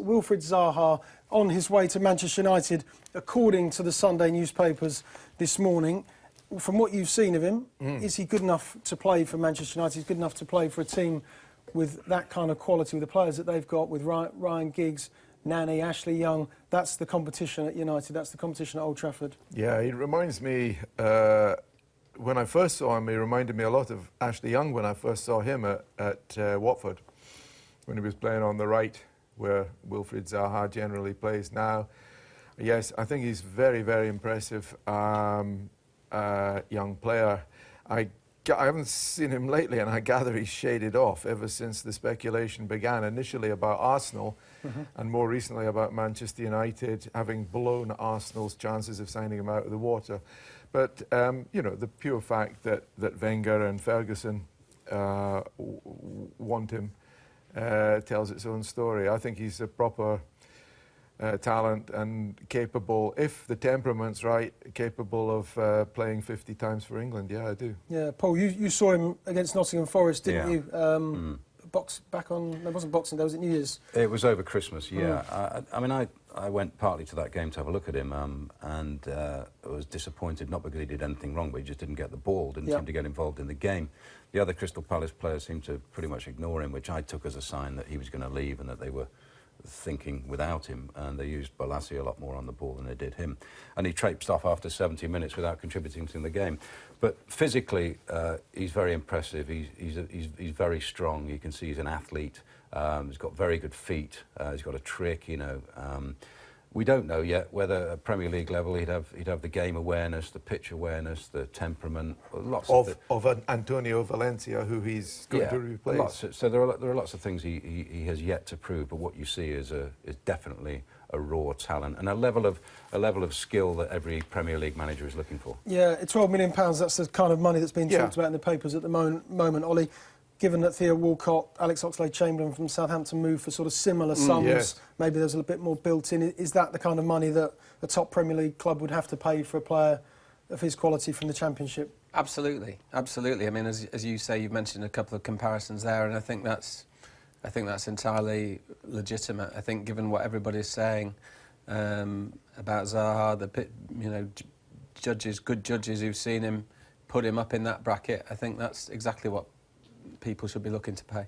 Wilfried Zaha on his way to Manchester United, according to the Sunday newspapers this morning. From what you've seen of him, is he good enough to play for Manchester United? He's good enough to play for a team with that kind of quality, with the players that they've got, with Ryan Giggs, Nani, Ashley Young. That's the competition at United. That's the competition at Old Trafford. Yeah, he reminds me, when I first saw him, he reminded me a lot of Ashley Young when I first saw him at Watford, when he was playing on the right, where Wilfried Zaha generally plays now. Yes, I think he's very, very impressive young player. I haven't seen him lately, and I gather he's shaded off ever since the speculation began, initially about Arsenal, and more recently about Manchester United, having blown Arsenal's chances of signing him out of the water. But, you know, the pure fact that Wenger and Ferguson want him tells its own story. I think he's a proper talent and capable, if the temperament's right, capable of playing 50 times for England. Yeah, I do. Yeah, Paul, you saw him against Nottingham Forest, didn't you? Back on, it wasn't Boxing Day, was it New Year's? It was over Christmas, yeah. I mean, I went partly to that game to have a look at him, and I was disappointed, not because he did anything wrong, but he just didn't get the ball, didn't seem to get involved in the game. The other Crystal Palace players seemed to pretty much ignore him, which I took as a sign that he was going to leave and that they were thinking without him, and they used Balassi a lot more on the ball than they did him. And he traipsed off after 70 minutes without contributing to the game. But physically, he's very impressive. He's very strong. You can see he's an athlete. He's got very good feet. He's got a trick, you know. We don't know yet whether at Premier League level he'd have the game awareness, the pitch awareness, the temperament, lots of Antonio Valencia, who he's going to replace. So there are lots of things he has yet to prove. But what you see is definitely a raw talent and a level of skill that every Premier League manager is looking for. Yeah, £12 million. That's the kind of money that's being talked about in the papers at the moment, Ollie. Given that Theo Walcott, Alex Oxlade-Chamberlain from Southampton moved for sort of similar sums, maybe there's a bit more built in. Is that the kind of money that a top Premier League club would have to pay for a player of his quality from the Championship? Absolutely, absolutely. I mean, as you say, you've mentioned a couple of comparisons there, and I think that's entirely legitimate. I think, given what everybody's saying about Zaha, good judges who've seen him put him up in that bracket, I think that's exactly what people should be looking to pay.